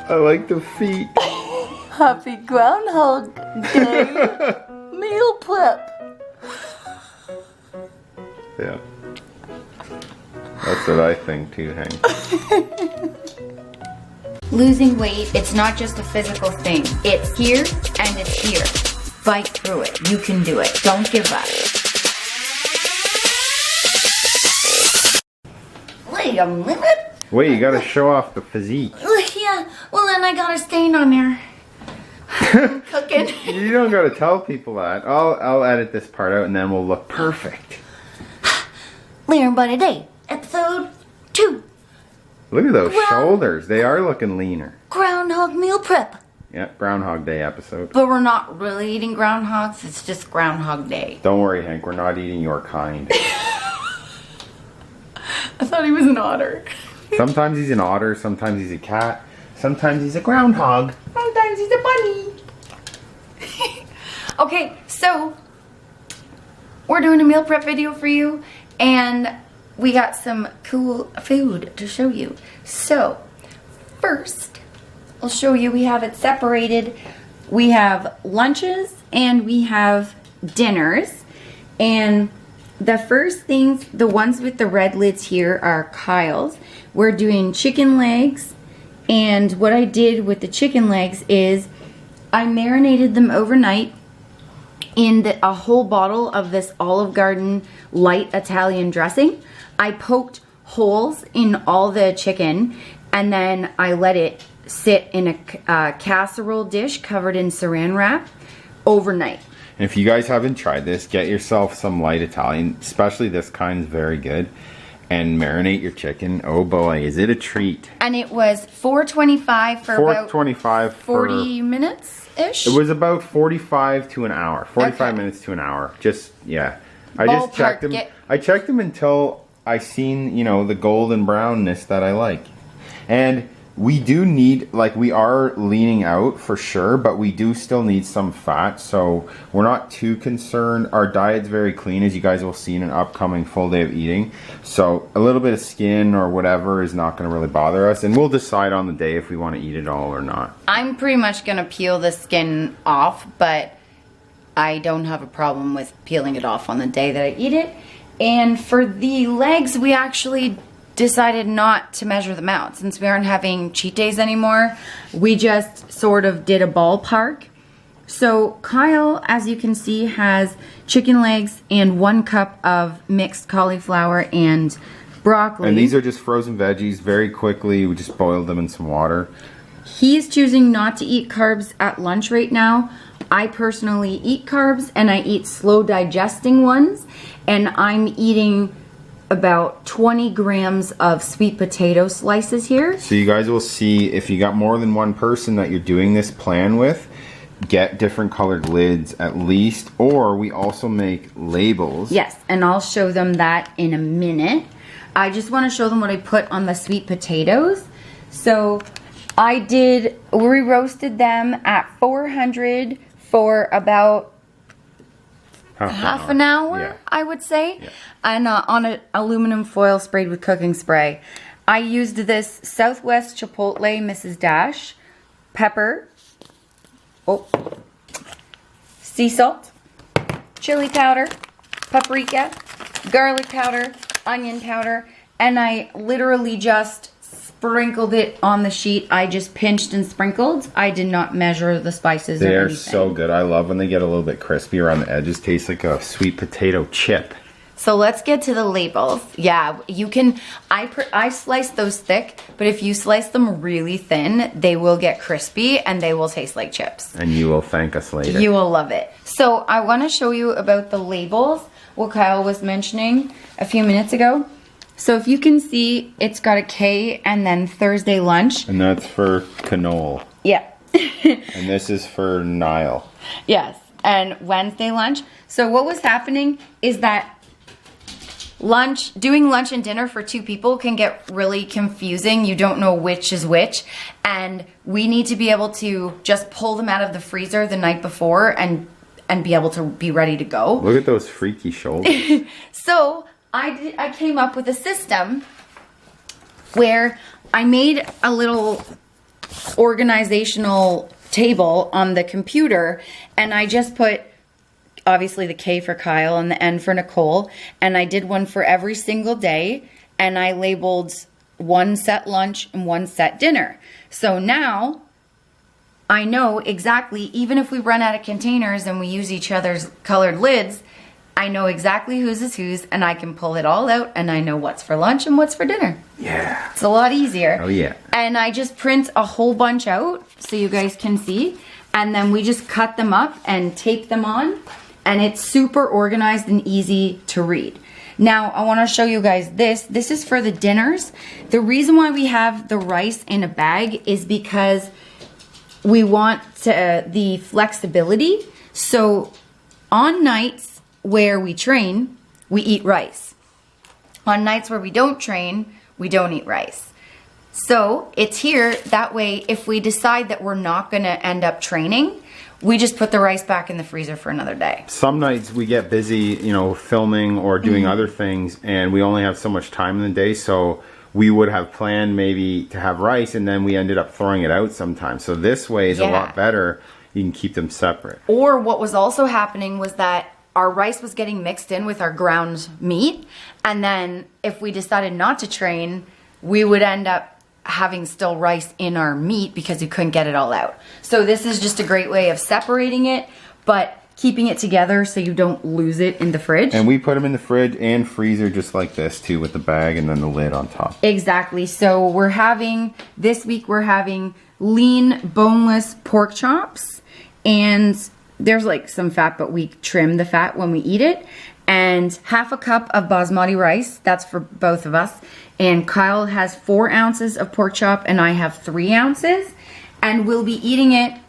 I like the feet. Happy Groundhog Day meal prep. Yeah. That's what I think too, Hank. Losing weight, it's not just a physical thing. It's here and it's here. Fight through it. You can do it. Don't give up. Wait a minute. Wait, you gotta show off the physique. Yeah, well then I got a stain on there. I'm cooking. You don't gotta tell people that. I'll edit this part out and then we'll look perfect. Learn by Day, episode 2. Look at those shoulders. They are looking leaner. Groundhog meal prep. Yeah, Groundhog Day episode. But we're not really eating groundhogs, it's just Groundhog Day. Don't worry, Hank, we're not eating your kind. I thought he was an otter. Sometimes he's an otter, sometimes he's a cat, sometimes he's a groundhog, sometimes he's a bunny. Okay, so we're doing a meal prep video for you and we got some cool food to show you. So first, I'll show you, we have it separated. We have lunches and we have dinners. And the first things, the ones with the red lids here are Kyle's. We're doing chicken legs. And what I did with the chicken legs is I marinated them overnight in a whole bottle of this Olive Garden light Italian dressing. I poked holes in all the chicken and then I let it sit in a casserole dish covered in saran wrap overnight. And if you guys haven't tried this, get yourself some light Italian, especially this kind is very good, and marinate your chicken. Oh boy, is it a treat. And it was $4.25 for about 40 minutes-ish? It was about 45 to an hour. 45 minutes to an hour. Just, yeah. I just checked them. I checked them until I seen, you know, the golden brownness that I like. And we do need, like, we are leaning out for sure, but we do still need some fat, so we're not too concerned. Our diet's very clean, as you guys will see in an upcoming full day of eating. So a little bit of skin or whatever is not going to really bother us, and we'll decide on the day if we want to eat it all or not. I'm pretty much going to peel the skin off, but I don't have a problem with peeling it off on the day that I eat it. And for the legs, we actually decided not to measure them out. Since we aren't having cheat days anymore, we just sort of did a ballpark. So Kyle, as you can see, has chicken legs and 1 cup of mixed cauliflower and broccoli. And these are just frozen veggies. Very quickly, we just boiled them in some water. He's choosing not to eat carbs at lunch right now. I personally eat carbs and I eat slow digesting ones, and I'm eating about 20 grams of sweet potato slices here. So you guys will see, if you got more than one person that you're doing this plan with, get different colored lids at least, or we also make labels. Yes, and I'll show them that in a minute. I just want to show them what I put on the sweet potatoes. So we roasted them at 400 for about half an hour, yeah. I would say, yeah. And on an aluminum foil sprayed with cooking spray. I used this Southwest Chipotle Mrs. Dash, pepper, sea salt, chili powder, paprika, garlic powder, onion powder, and I literally just sprinkled it on the sheet. I just pinched and sprinkled. I did not measure the spices or anything. They're so good. I love when they get a little bit crispy around the edges. Tastes like a sweet potato chip. So let's get to the labels. Yeah, you can, I slice those thick, but if you slice them really thin, they will get crispy and they will taste like chips. And you will thank us later. You will love it. So I want to show you about the labels, what Kyle was mentioning a few minutes ago. So if you can see, it's got a K and then Thursday lunch. And that's for canola. Yeah. And this is for Nile. Yes, and Wednesday lunch. So what was happening is that doing lunch and dinner for 2 people can get really confusing. You don't know which is which. And we need to be able to just pull them out of the freezer the night before and be able to be ready to go. Look at those freaky shoulders. So I came up with a system where I made a little organizational table on the computer, and I just put obviously the K for Kyle and the N for Nicole, and I did one for every single day, and I labeled one set lunch and one set dinner. So now I know exactly, even if we run out of containers and we use each other's colored lids, I know exactly whose is whose, and I can pull it all out, and I know what's for lunch and what's for dinner. Yeah. It's a lot easier. Oh, yeah. And I just print a whole bunch out so you guys can see, and then we just cut them up and tape them on, and it's super organized and easy to read. Now, I want to show you guys this. This is for the dinners. The reason why we have the rice in a bag is because we want the flexibility. So on nights where we train, we eat rice. On nights where we don't train, we don't eat rice. So it's here, that way if we decide that we're not gonna end up training, we just put the rice back in the freezer for another day. Some nights we get busy, you know, filming or doing other things, and we only have so much time in the day, so we would have planned maybe to have rice, and then we ended up throwing it out sometimes. So this way is a lot better. You can keep them separate. Or what was also happening was that our rice was getting mixed in with our ground meat, and then if we decided not to train, we would end up having still rice in our meat because we couldn't get it all out. So this is just a great way of separating it, but keeping it together so you don't lose it in the fridge. And we put them in the fridge and freezer just like this too, with the bag and then the lid on top. Exactly. So we're having, this week we're having lean boneless pork chops, and there's like some fat, but we trim the fat when we eat it. And half a cup of basmati rice, that's for both of us. And Kyle has 4 ounces of pork chop and I have 3 ounces. And we'll be eating it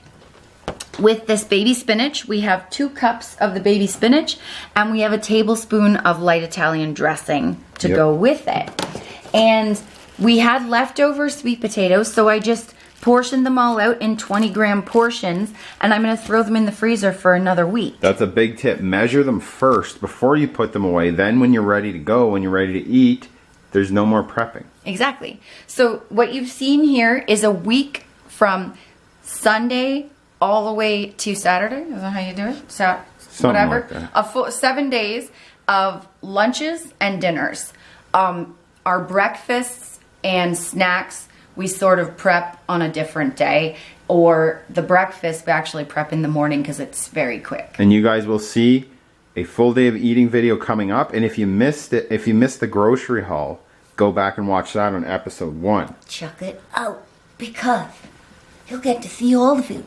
with this baby spinach. We have 2 cups of the baby spinach, and we have a tablespoon of light Italian dressing to go with it. And we had leftover sweet potatoes, so I just portioned them all out in 20-gram portions, and I'm going to throw them in the freezer for another week. That's a big tip. Measure them first before you put them away. Then when you're ready to go, when you're ready to eat, there's no more prepping. Exactly. So what you've seen here is a week from Sunday all the way to Saturday. Is that how you do it? So, whatever. Like that. 7 days of lunches and dinners. Our breakfasts and snacks we sort of prep on a different day, or the breakfast we actually prep in the morning because it's very quick. And you guys will see a full day of eating video coming up, and if you missed it, if you missed the grocery haul, go back and watch that on episode 1. Check it out, because you'll get to see all the food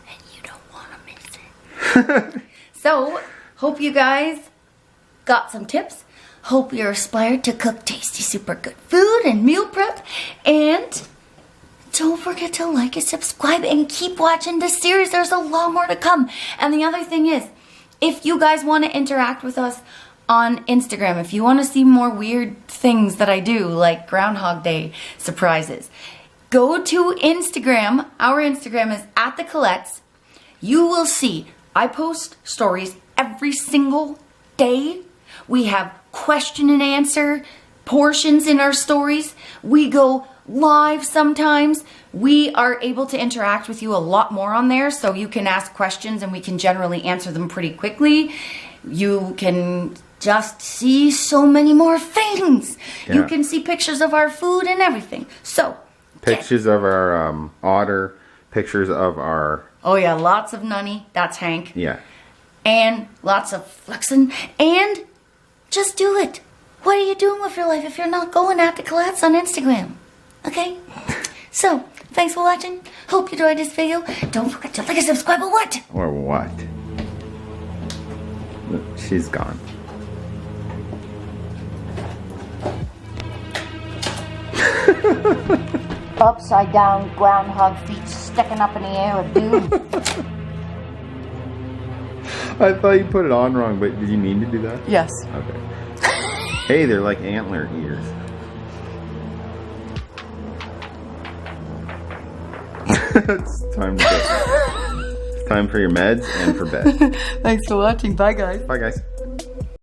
and you don't want to miss it. So hope you guys got some tips. Hope you're inspired to cook tasty, super good food and meal prep. And don't forget to like and subscribe and keep watching this series. There's a lot more to come. And the other thing is, if you guys want to interact with us on Instagram, if you want to see more weird things that I do, like Groundhog Day surprises, go to Instagram. Our Instagram is @thecolettes. You will see I post stories every single day. We have question and answer portions in our stories. We go live sometimes. We are able to interact with you a lot more on there, so you can ask questions and we can generally answer them pretty quickly. You can just see so many more things. Yeah. You can see pictures of our food and everything. So pictures of our otter, pictures of our... Oh yeah, lots of nunny. That's Hank. Yeah. And lots of flexing. And just do it. What are you doing with your life if you're not going at the Colettes on Instagram? Okay? So, thanks for watching. Hope you enjoyed this video. Don't forget to like and subscribe or what? Or what? She's gone. Upside down groundhog feet sticking up in the air, dude. I thought you put it on wrong, but did you mean to do that? Yes. Okay. Hey, they're like antler ears. It's time to go. It's time for your meds and for bed. Thanks for watching. Bye, guys. Bye, guys.